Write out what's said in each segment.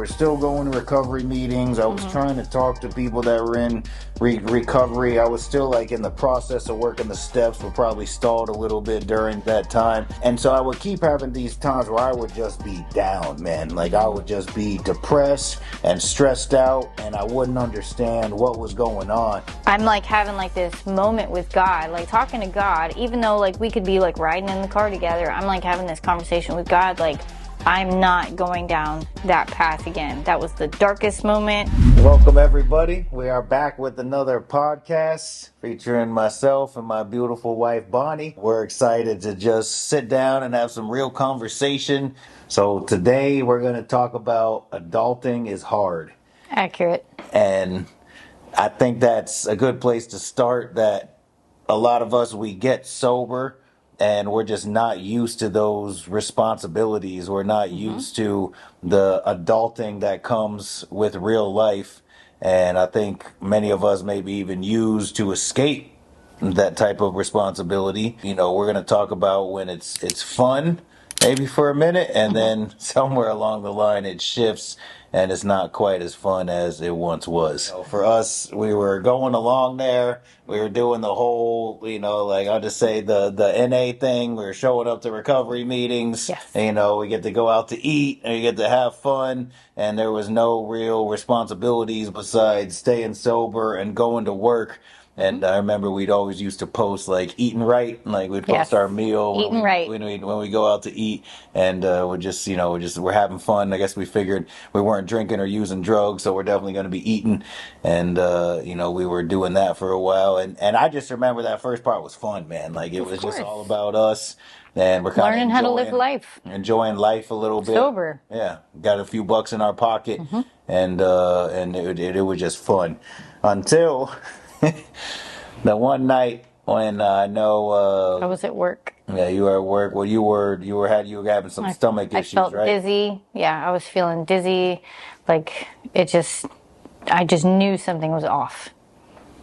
were still going to recovery meetings. I was trying to talk to people that were in recovery. I was still like in the process of working the steps, but probably stalled a little bit during that time. And so I would keep having these times where I would just be down, man. Like I would just be depressed and stressed out, and I wouldn't understand what was going on. I'm like having like this moment with God, like talking to God, even though like we could be like riding in the car together. I'm like having this conversation with God, like I'm not going down that path again. That was the darkest moment. Welcome everybody. We are back with another podcast featuring myself and my beautiful wife Bonnie. We're excited to just sit down and have some real conversation. So today we're going to talk about adulting is hard. Accurate. And I think that's a good place to start, that a lot of us, we get sober and we're just not used to those responsibilities. We're not used to the adulting that comes with real life. And I think many of us maybe even use to escape that type of responsibility. You know, we're going to talk about when it's fun, maybe for a minute, and then somewhere along the line it shifts and it's not quite as fun as it once was. So for us, we were going along there. We were doing the whole, like I'll just say the NA thing. We were showing up to recovery meetings. Yes. We get to go out to eat and we get to have fun. And there was no real responsibilities besides staying sober and going to work. And I remember we'd always used to post like eating right, like we'd post our meal Eating right. when we go out to eat, and we're having fun. I guess we figured we weren't drinking or using drugs, so we're definitely going to be eating, and we were doing that for a while, and I just remember that first part was fun, man. Like it was just all about us. And we're kind learning how to live life, enjoying life a little bit. Sober. Yeah, got a few bucks in our pocket, and it was just fun until the one night when I know I was at work. Yeah, you were at work. Well, you were having some stomach issues, I felt right? dizzy. Yeah, I was feeling dizzy. Like I just knew something was off.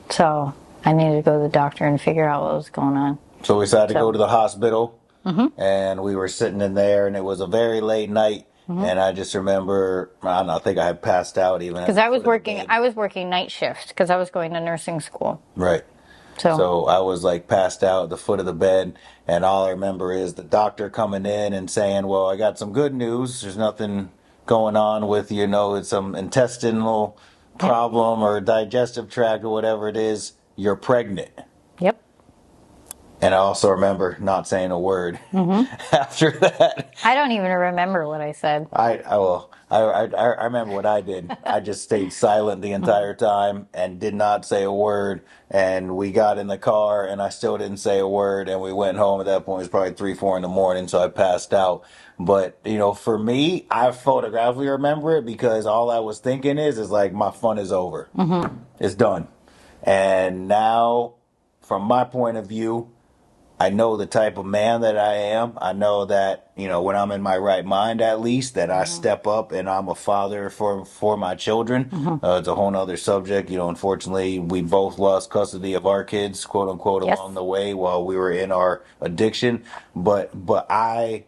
So I needed to go to the doctor and figure out what was going on. So we decided to go to the hospital, and we were sitting in there, and it was a very late night. And I just remember, I think I had passed out even. Because I was working night shift because I was going to nursing school. Right. So I was like passed out at the foot of the bed, and all I remember is the doctor coming in and saying, well, I got some good news. There's nothing going on with, it's some intestinal problem or digestive tract or whatever it is. You're pregnant. Yep. And I also remember not saying a word after that. I don't even remember what I said. I remember what I did. I just stayed silent the entire time and did not say a word. And we got in the car and I still didn't say a word. And we went home. At that point, it was probably 3, 4 in the morning. So I passed out. But, for me, I photographically remember it because all I was thinking is like, my fun is over. It's done. And now, from my point of view, I know the type of man that I am. I know that, when I'm in my right mind, at least, that I step up and I'm a father for my children. It's a whole other subject. Unfortunately, we both lost custody of our kids, quote unquote, along the way while we were in our addiction. But I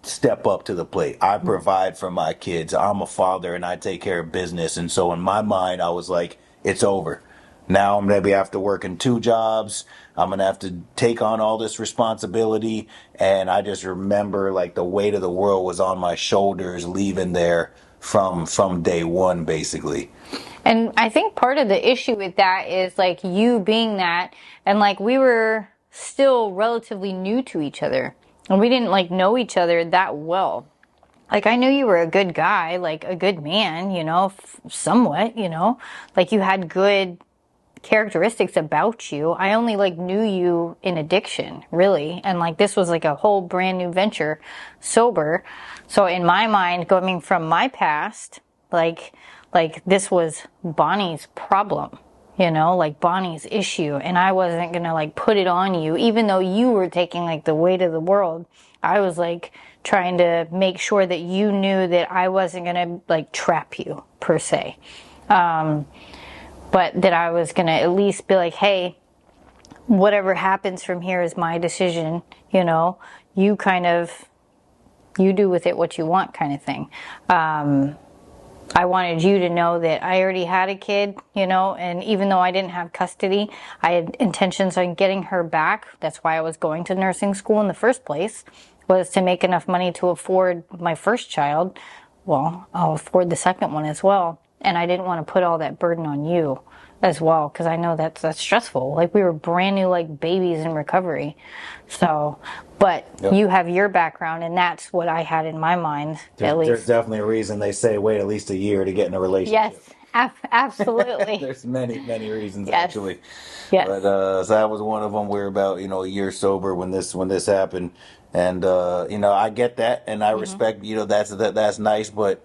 step up to the plate. I provide for my kids. I'm a father and I take care of business. And so in my mind, I was like, it's over. Now I'm going to have to work in 2 jobs. I'm going to have to take on all this responsibility. And I just remember like the weight of the world was on my shoulders leaving there from day one, basically. And I think part of the issue with that is like you being that, and like we were still relatively new to each other and we didn't like know each other that well. Like I knew you were a good guy, like a good man, somewhat, like you had good characteristics about you. I only like knew you in addiction, really, and like this was like a whole brand new venture, sober. So in my mind, coming from my past, like this was Bonnie's problem, like Bonnie's issue, and I wasn't gonna like put it on you, even though you were taking like the weight of the world. I was like trying to make sure that you knew that I wasn't gonna like trap you per se. But that I was going to at least be like, hey, whatever happens from here is my decision, you do with it what you want kind of thing. I wanted you to know that I already had a kid, and even though I didn't have custody, I had intentions on getting her back. That's why I was going to nursing school in the first place, was to make enough money to afford my first child. Well, I'll afford the second one as well. And I didn't want to put all that burden on you as well, because I know that's stressful. Like, we were brand new, like babies in recovery. So, but Yep. you have your background, and that's what I had in my mind, There's, at there's least. definitely a reason they say wait at least a year to get in a Yes, relationship. absolutely. There's many reasons Yes, actually, yes. but so that was one of them. We're about a year sober when this happened, and I get that and I Hmm. respect that's nice, but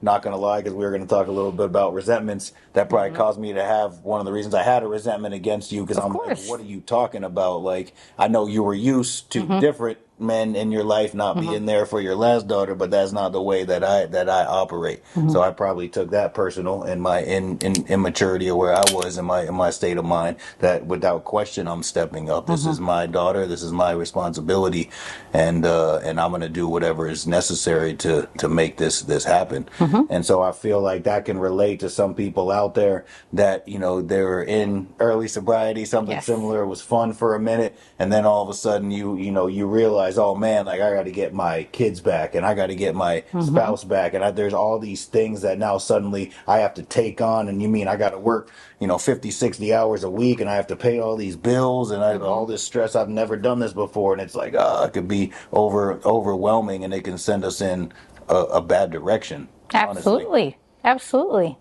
not gonna lie, because we were gonna talk a little bit about resentments. That probably Hmm. caused me to have one of the reasons I had a resentment against you, because Of I'm like, course. what are you talking about? Like, I know you were used to Hmm. different men in your life not Hmm. being there for your last daughter, but that's not the way that I operate. Hmm. So I probably took that personal in my in immaturity, or where I was in my state of mind, that without question I'm stepping up. This Hmm. is my daughter. This is my responsibility, and I'm gonna do whatever is necessary to make this happen. Hmm. And so I feel like that can relate to some people out there that they're in early sobriety, something Yes. similar. It was fun for a minute, and then all of a sudden you realize, oh man, like I got to get my kids back, and I got to get my Hmm. spouse back, and there's all these things that now suddenly I have to take on. And you mean I got to work 50, 60 hours a week, and I have to pay all these bills, and I have Hmm. all this stress. I've never done this before, and it's like, it could be overwhelming, and it can send us in a bad direction, honestly. Absolutely. Absolutely.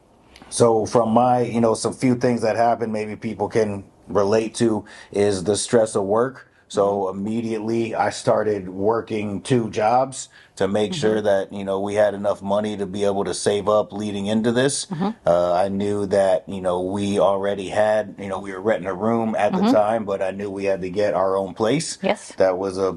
So from my, some few things that happen, maybe people can relate to, is the stress of work. Hmm. So immediately I started working two jobs to make Hmm. sure that, we had enough money to be able to save up leading into this. Hmm. I knew that, we already had, we were renting a room at the Hmm. time, but I knew we had to get our own place. Yes. That was a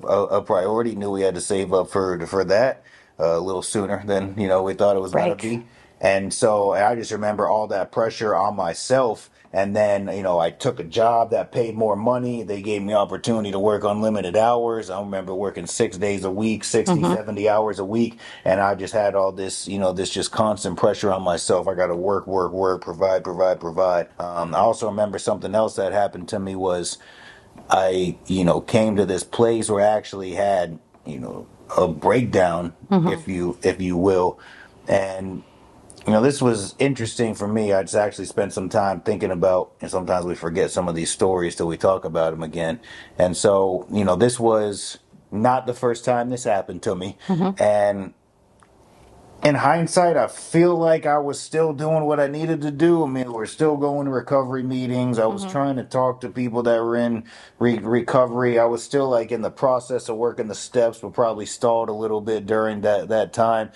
priority. Knew we had to save up for that a little sooner than, we thought it was going to Right. be. And so I just remember all that pressure on myself. And then, I took a job that paid more money. They gave me opportunity to work unlimited hours. I remember working 6 days a week, 60, Hmm. 70 hours a week. And I just had all this, this just constant pressure on myself. I got to work, provide, provide, provide. I also remember something else that happened to me was I, came to this place where I actually had, a breakdown, Hmm. if you will. And this was interesting for me. I just actually spent some time thinking about, and sometimes we forget some of these stories till we talk about them again. And so, this was not the first time this happened to me. Hmm. And in hindsight, I feel like I was still doing what I needed to do. I mean, we're still going to recovery meetings. I was Hmm. trying to talk to people that were in recovery. I was still like in the process of working the steps, but probably stalled a little bit during that time.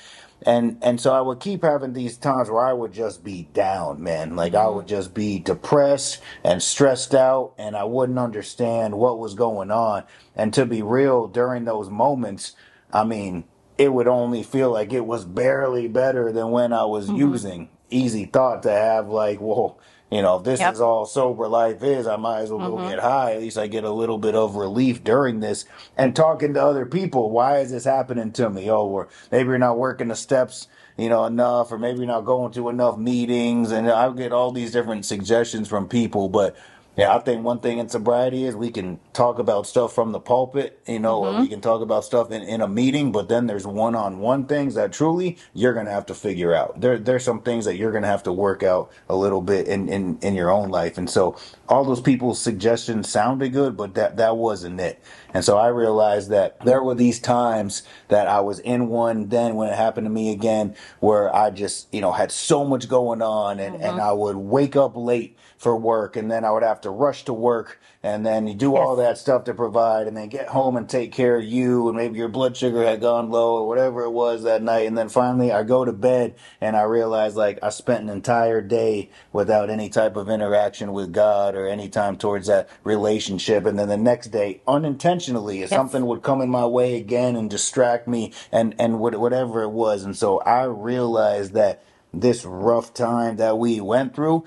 And so I would keep having these times where I would just be down, man. Like I Hmm. would just be depressed and stressed out, and I wouldn't understand what was going on. And to be real, during those moments, I mean, it would only feel like it was barely better than when I was Hmm. using. Easy thought to have, like, well, if this is Yep. all sober life is, I might as well go Hmm. get high. At least I get a little bit of relief during this. And talking to other people, why is this happening to me? Oh, or maybe you're not working the steps, enough, or maybe you're not going to enough meetings. And I get all these different suggestions from people, but yeah, I think one thing in sobriety is we can talk about stuff from the pulpit, or Hmm. we can talk about stuff in a meeting, but then there's one-on-one things that truly you're going to have to figure out. There's some things that you're going to have to work out a little bit in your own life. And so all those people's suggestions sounded good, but that wasn't it. And so I realized that there were these times that I was in one then when it happened to me again, where I just, had so much going on, and Hmm. I would wake up late for work, and then I would have to rush to work, and then you do Yes. all that stuff to provide, and then get home and take care of you, and maybe your blood sugar had gone low or whatever it was that night. And then finally I go to bed, and I realize, like, I spent an entire day without any type of interaction with God or any time towards that relationship. And then the next day, unintentionally, if Yes. something would come in my way again and distract me, and whatever it was. And so I realized that this rough time that we went through,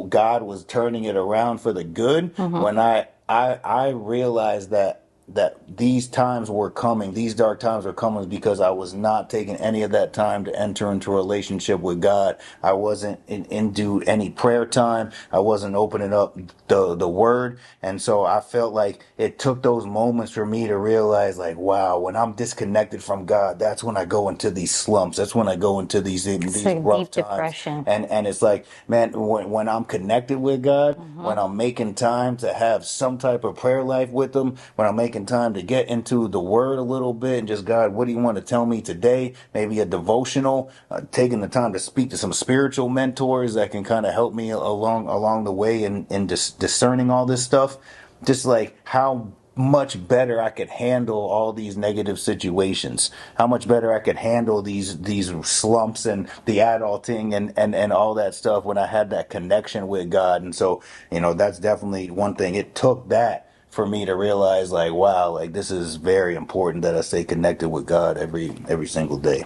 God was turning it around for the good. Hmm. When I realized that that these times were coming, these dark times were coming because I was not taking any of that time to enter into a relationship with God. I wasn't into any prayer time. I wasn't opening up the word. And so I felt like it took those moments for me to realize, like, wow, when I'm disconnected from God, that's when I go into these slumps. That's when I go into It's these a rough deep times. depression. And it's like, man, when I'm connected with God, Hmm. when I'm making time to have some type of prayer life with Him, when I'm making time to get into the Word a little bit and just, God, what do you want to tell me today? Maybe a devotional, taking the time to speak to some spiritual mentors that can kind of help me along the way in discerning all this stuff. Just like how much better I could handle all these negative situations, how much better I could handle these slumps and the adulting and all that stuff when I had that connection with God. And so, that's definitely one thing. It took that for me to realize, like, wow, like this is very important that I stay connected with God every single day.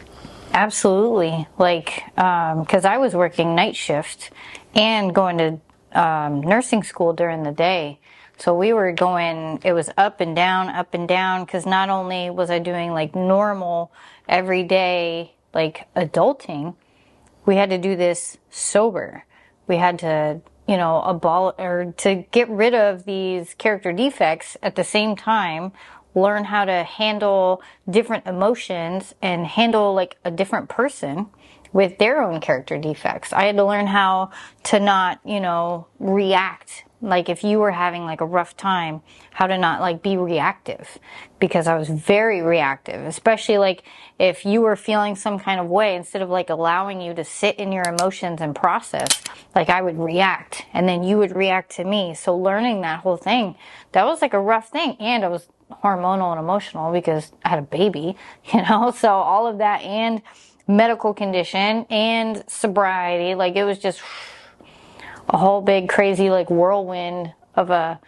Absolutely. Like, because I was working night shift and going to nursing school during the day. So we were going, it was up and down, because not only was I doing like normal, everyday, like adulting, we had to do this sober. We had to, to get rid of these character defects at the same time, learn how to handle different emotions and handle like a different person with their own character defects. I had to learn how to not, react. Like if you were having like a rough time, how to not like be reactive, because I was very reactive, especially like if you were feeling some kind of way, instead of like allowing you to sit in your emotions and process, like I would react and then you would react to me. So learning that whole thing, that was like a rough thing. And I was hormonal and emotional because I had a baby, so all of that and medical condition and sobriety, like it was just a whole big crazy like whirlwind of a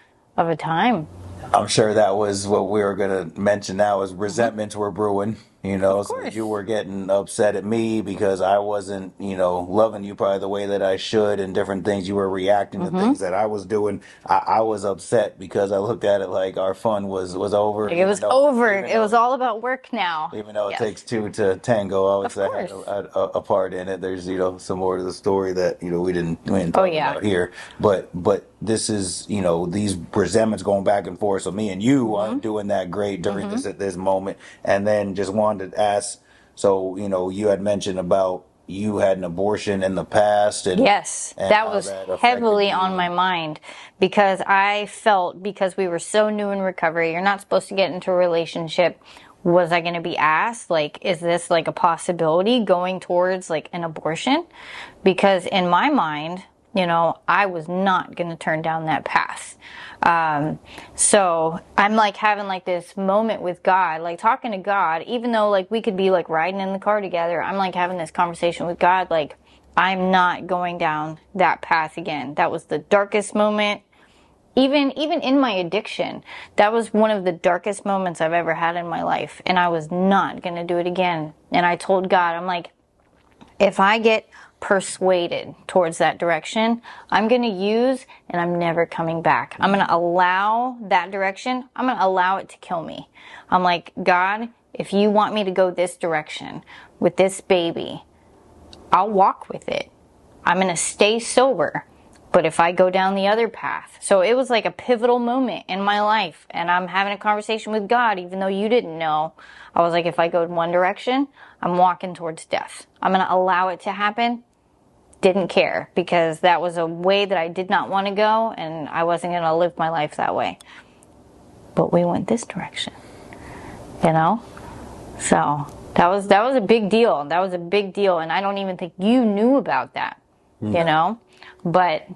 time. I'm sure that was what we were going to mention now is Hmm. resentments were brewing, Of so you course. were getting upset at me because I wasn't, loving you probably the way that I should and different things. You were reacting to Hmm. things that I was doing. I was upset because I looked at it like our fun was over, Like it was over. It was all about work now. even though it Yes. takes two to tango, Of obviously I had course. a part in it. There's some more to the story that we didn't Oh talk yeah. about here, but this is these resentments going back and forth. So me and you Hmm. aren't doing that great during Hmm. this at this moment, and then just wanted to ask. So you had mentioned about you had an abortion in the past Yes, and that how was that affected heavily on you. my mind because I felt, because we were so new in recovery, you're not supposed to get into a relationship. Was I going to be asked, like, is this like a possibility going towards like an abortion? Because in my mind, I was not going to turn down that path. So I'm like having like this moment with God, like talking to God, even though like we could be like riding in the car together. I'm like having this conversation with God, like, I'm not going down that path again. That was the darkest moment. Even in my addiction, that was one of the darkest moments I've ever had in my life. And I was not going to do it again. And I told God, I'm like, if I get persuaded towards that direction, I'm going to use and I'm never coming back. I'm going to allow that direction. I'm going to allow it to kill me. I'm like, God, if you want me to go this direction with this baby, I'll walk with it. I'm going to stay sober. But if I go down the other path. So it was like a pivotal moment in my life. And I'm having a conversation with God, even though you didn't know. I was like, if I go in one direction, I'm walking towards death. I'm going to allow it to happen. Didn't care, because that was a way that I did not want to go. And I wasn't going to live my life that way. But we went this direction, you know? So that was a big deal. That was a big deal. And I don't even think you knew about that, you No. know? But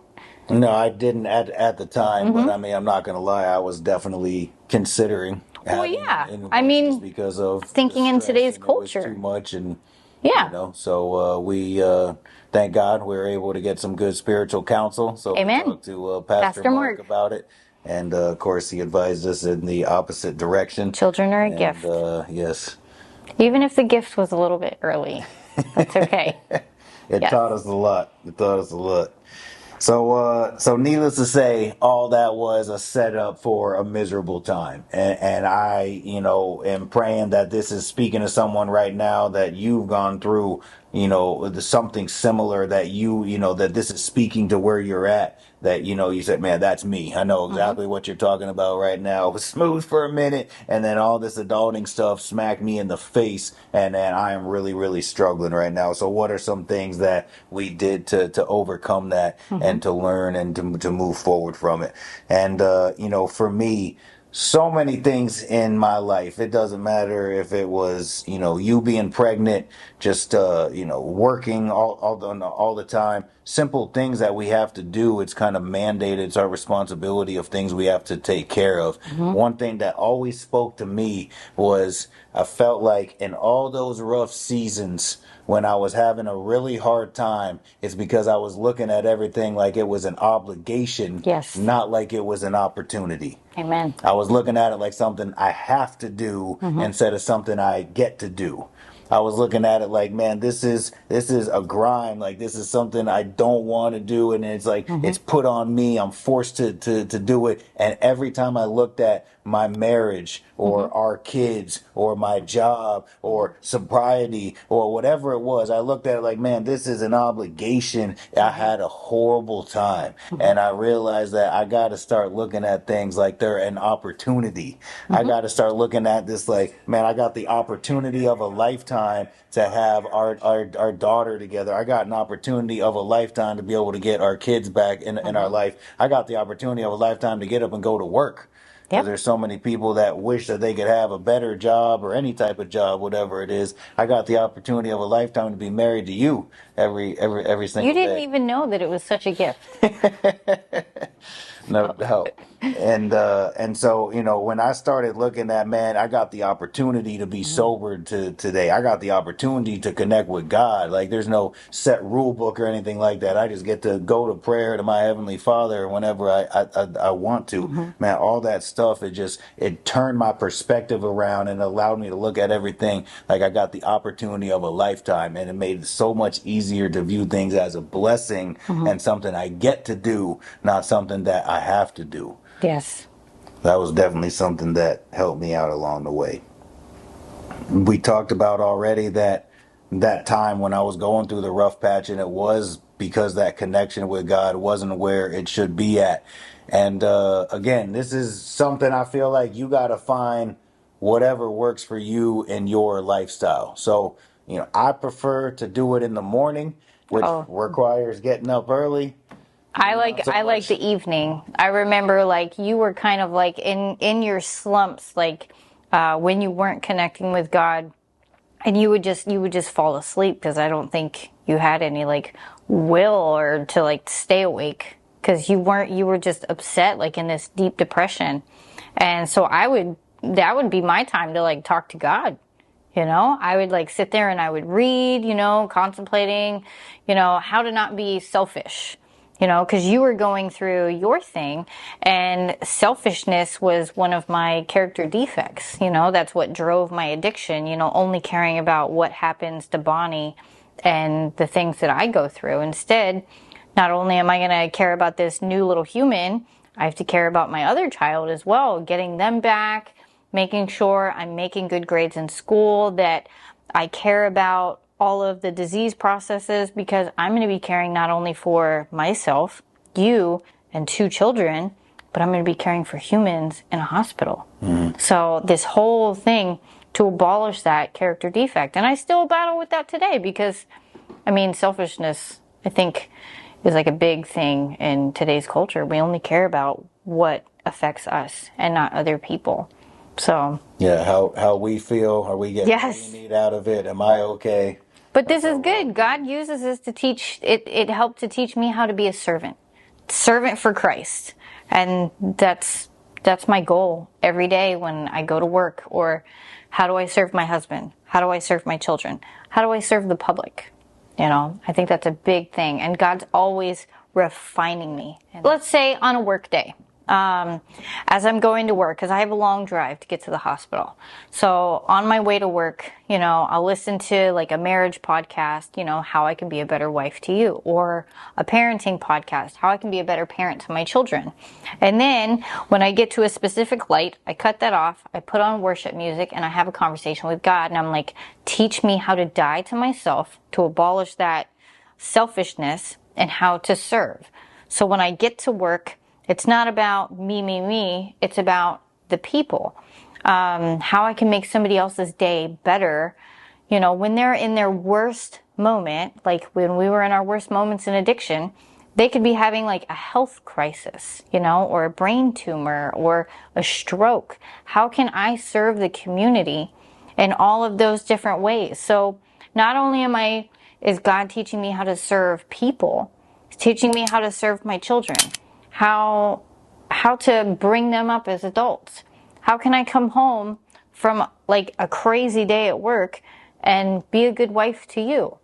No, I didn't at the time, but mhm. I mean, I'm not gonna lie, I was definitely considering Well, having yeah. an I abortion just mean, because of the thinking in stress today's and it was too culture. much, and Yeah. so we thank God we were able to get some good spiritual counsel. So we Amen. talked to Pastor Pastor Mark Mark. about it, and of course he advised us in the opposite direction. Children are a And gift. yes, Even if the gift was a little bit early, that's okay. it Yes. taught us a lot. It taught us a lot. So needless to say, all that was a setup for a miserable time. And I, am praying that this is speaking to someone right now that you've gone through, something similar that that this is speaking to where you're at. That, you said, man, that's me. I know exactly what you're talking about right now. It was smooth for a minute, and then all this adulting stuff smacked me in the face, and then I am really, really struggling right now. So what are some things that we did to overcome that and to learn and to move forward from it? And, for me, so many things in my life. It doesn't matter if it was, you being pregnant, just, working all the time. Simple things that we have to do. It's kind of mandated. It's our responsibility of things we have to take care of. One thing that always spoke to me was I felt like in all those rough seasons, when I was having a really hard time, it's because I was looking at everything like it was an obligation, Yes. not like it was an opportunity. Amen. I was looking at it like something I have to do instead of something I get to do. I was looking at it like, man, this is a grind. Like, this is something I don't want to do, and it's like it's put on me. I'm forced to do it. And every time I looked at my marriage or our kids or my job or sobriety or whatever it was, I looked at it like, man, this is an obligation. I had a horrible time, and I realized that I got to start looking at things like they're an opportunity. I got to start looking at this like, man, I got the opportunity of a lifetime to have our daughter together. I got an opportunity of a lifetime to be able to get our kids back in our life. I got the opportunity of a lifetime to get up and go to work. Because there's so many people that wish that they could have a better job or any type of job, whatever it is. I got the opportunity of a lifetime to be married to you every single day. You didn't even know that it was such a gift. No doubt. And so, when I started looking at, man, I got the opportunity to be sober today. I got the opportunity to connect with God. Like, there's no set rule book or anything like that. I just get to go to prayer to my Heavenly Father whenever I want to. Man, all that stuff, it turned my perspective around and allowed me to look at everything like I got the opportunity of a lifetime. And it made it so much easier to view things as a blessing and something I get to do, not something that I have to do. Yes. That was definitely something that helped me out along the way. We talked about already that time when I was going through the rough patch, and it was because that connection with God wasn't where it should be at. And again, this is something I feel like you got to find whatever works for you in your lifestyle. So, I prefer to do it in the morning, which requires getting up early. I like the evening. I remember like you were kind of like in your slumps, like when you weren't connecting with God, and you would just fall asleep because I don't think you had any like will or to like stay awake because you were just upset, like in this deep depression. And so that would be my time to like talk to God. I would like sit there and I would read, contemplating, how to not be selfish. Because you were going through your thing, and selfishness was one of my character defects. That's what drove my addiction, only caring about what happens to Bonnie and the things that I go through. Instead, not only am I going to care about this new little human, I have to care about my other child as well, getting them back, making sure I'm making good grades in school, that I care about all of the disease processes, because I'm going to be caring not only for myself, you, and 2 children, but I'm going to be caring for humans in a hospital. So this whole thing to abolish that character defect. And I still battle with that today because, selfishness, I think, is like a big thing in today's culture. We only care about what affects us and not other people. So yeah, how we feel, are we getting what we need out of it? Am I okay? But this is good. God uses this to teach. It helped to teach me how to be a servant for Christ, and that's my goal every day when I go to work. Or how do I serve my husband? How do I serve my children? How do I serve the public? I think that's a big thing, and God's always refining me. Let's say on a work day, as I'm going to work, because I have a long drive to get to the hospital. So on my way to work, I'll listen to like a marriage podcast, how I can be a better wife to you, or a parenting podcast, how I can be a better parent to my children. And then when I get to a specific light, I cut that off, I put on worship music, and I have a conversation with God. And I'm like, teach me how to die to myself, to abolish that selfishness, and how to serve. So when I get to work, it's not about me. It's about the people. How I can make somebody else's day better. When they're in their worst moment, like when we were in our worst moments in addiction, they could be having like a health crisis, or a brain tumor or a stroke. How can I serve the community in all of those different ways? So not only is God teaching me how to serve people, He's teaching me how to serve my children, how to bring them up as adults. How can I come home from like a crazy day at work and be a good wife to you?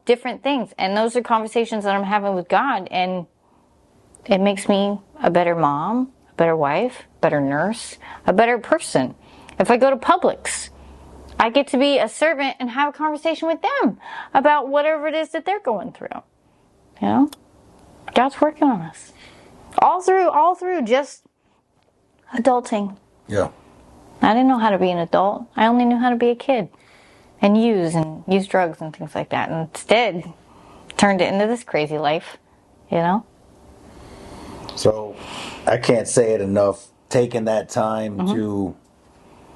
Different things. And those are conversations that I'm having with God, and it makes me a better mom, a better wife, a better nurse, a better person. If I go to Publix, I get to be a servant and have a conversation with them about whatever it is that they're going through. God's working on us. All through just adulting. Yeah. I didn't know how to be an adult. I only knew how to be a kid and use drugs and things like that. And instead, turned it into this crazy life, So I can't say it enough. Taking that time to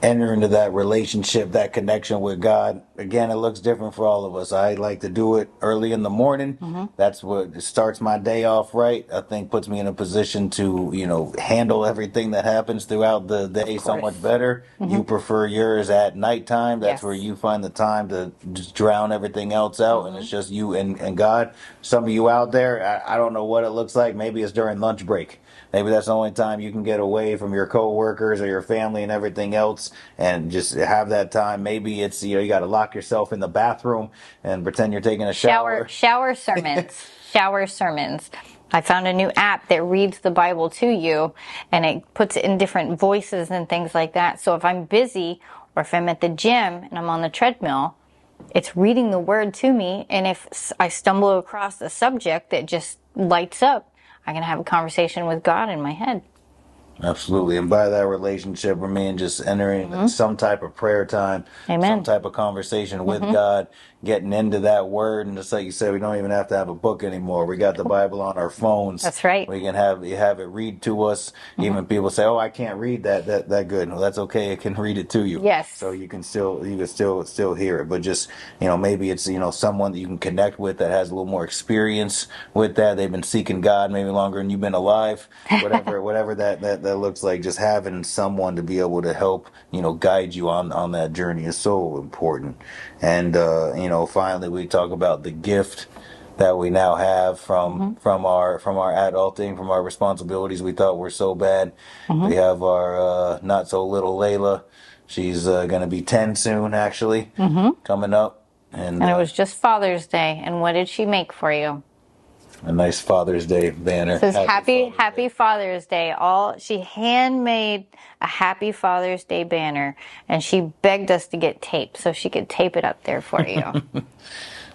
enter into that relationship, that connection with God. Again, it looks different for all of us. I like to do it early in the morning. That's what starts my day off right. I think puts me in a position to, handle everything that happens throughout the day so much better. You prefer yours at nighttime. That's where you find the time to just drown everything else out, and it's just you and God. Some of you out there, I don't know what it looks like. Maybe it's during lunch break. Maybe that's the only time you can get away from your coworkers or your family and everything else and just have that time. Maybe it's, you got to lock yourself in the bathroom and pretend you're taking a shower. Shower sermons. Shower sermons. I found a new app that reads the Bible to you, and it puts it in different voices and things like that. So if I'm busy, or if I'm at the gym and I'm on the treadmill, it's reading the word to me. And if I stumble across a subject that just lights up, I can have a conversation with God in my head. Absolutely. And by that relationship, I mean just entering some type of prayer time, some type of conversation with God, getting into that word. And just like you said, we don't even have to have a book anymore. We got the Bible on our phones. That's right. We can have it read to us. Even people say, "Oh, I can't read that good." No, that's okay. It can read it to you. Yes. So you can still hear it. But just, maybe it's, someone that you can connect with that has a little more experience with that. They've been seeking God maybe longer than you've been alive. Whatever that looks like. Just having someone to be able to help, guide you on that journey is so important. And finally we talk about the gift that we now have from our adulting, from our responsibilities we thought were so bad. We have our not so little Layla. She's going to be 10 soon, actually, coming up. And it was just Father's Day. And what did she make for you? A nice Father's Day banner. It says Happy Father's Day. She handmade a Happy Father's Day banner, and she begged us to get tape so she could tape it up there for you.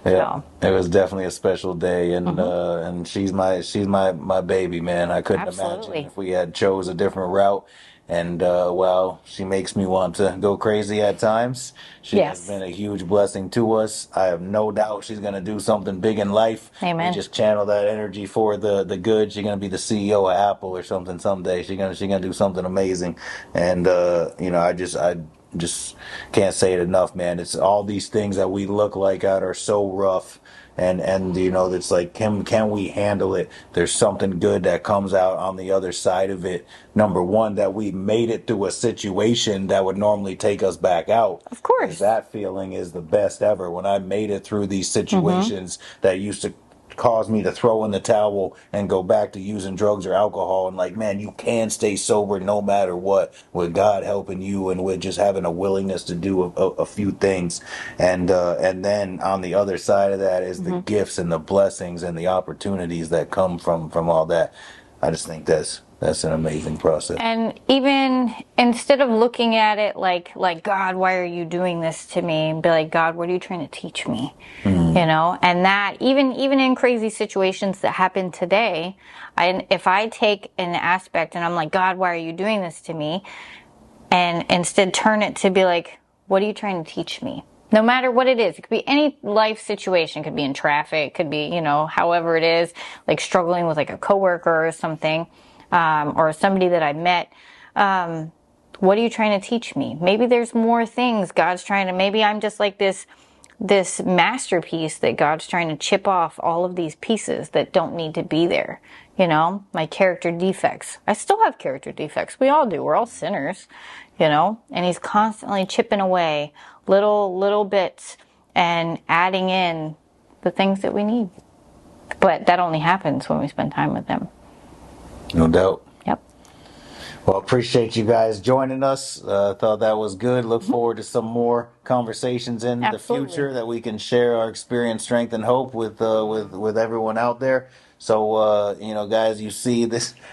Yeah, it was definitely a special day, and she's my baby, man. I couldn't imagine if we had chose a different route. And while she makes me want to go crazy at times, she has been a huge blessing to us. I have no doubt she's going to do something big in life. Amen. We just channel that energy for the good. She's going to be the CEO of Apple or something someday. She's gonna do something amazing. And I just can't say it enough, man. It's all these things that we look like at are so rough. And it's like, can we handle it? There's something good that comes out on the other side of it. Number one, that we made it through a situation that would normally take us back out. Of course. That feeling is the best ever. When I made it through these situations that used to cause me to throw in the towel and go back to using drugs or alcohol, and like, man, you can stay sober no matter what, with God helping you and with just having a willingness to do a few things. And then on the other side of that is the gifts and the blessings and the opportunities that come from all that. I just think that's That's an amazing process. And even instead of looking at it like God, why are you doing this to me? And be like, God, what are you trying to teach me? You know, and that even in crazy situations that happen today, if I take an aspect and I'm like, God, why are you doing this to me? And instead turn it to be like, what are you trying to teach me? No matter what it is. It could be any life situation. It could be in traffic. It could be, you know, however it is, like struggling with like a coworker or something, or somebody that I met. What are you trying to teach me? Maybe there's more things God's trying to, maybe I'm just like this masterpiece that God's trying to chip off all of these pieces that don't need to be there. You know, my character defects. I still have character defects. We all do. We're all sinners, you know, and he's constantly chipping away little bits and adding in the things that we need. But that only happens when we spend time with him. No doubt. Yep. Well, appreciate you guys joining us. Thought that was good. Look forward to some more conversations in the future that we can share our experience, strength, and hope with everyone out there. So, you know, guys, you see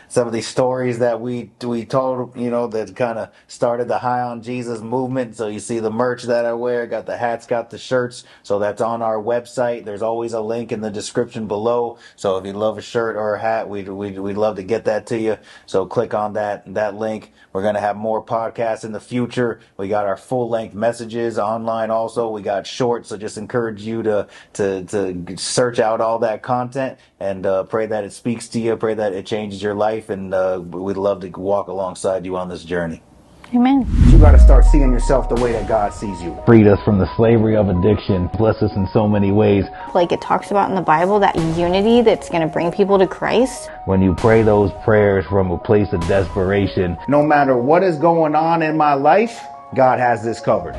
some of these stories that we told, you know, that kind of started the High on Jesus movement. So you see the merch that I wear, got the hats, got the shirts. So that's on our website. There's always a link in the description below. So if you love a shirt or a hat, we'd love to get that to you. So click on that link. We're going to have more podcasts in the future. We got our full length messages online also. We got shorts. So just encourage you to search out all that content and pray that it speaks to you. Pray that it changes your life. And we'd love to walk alongside you on this journey. Amen. You got to start seeing yourself the way that God sees you. Freed us from the slavery of addiction. Bless us in so many ways. Like it talks about in the Bible, that unity that's going to bring people to Christ. When you pray those prayers from a place of desperation. No matter what is going on in my life, God has this covered.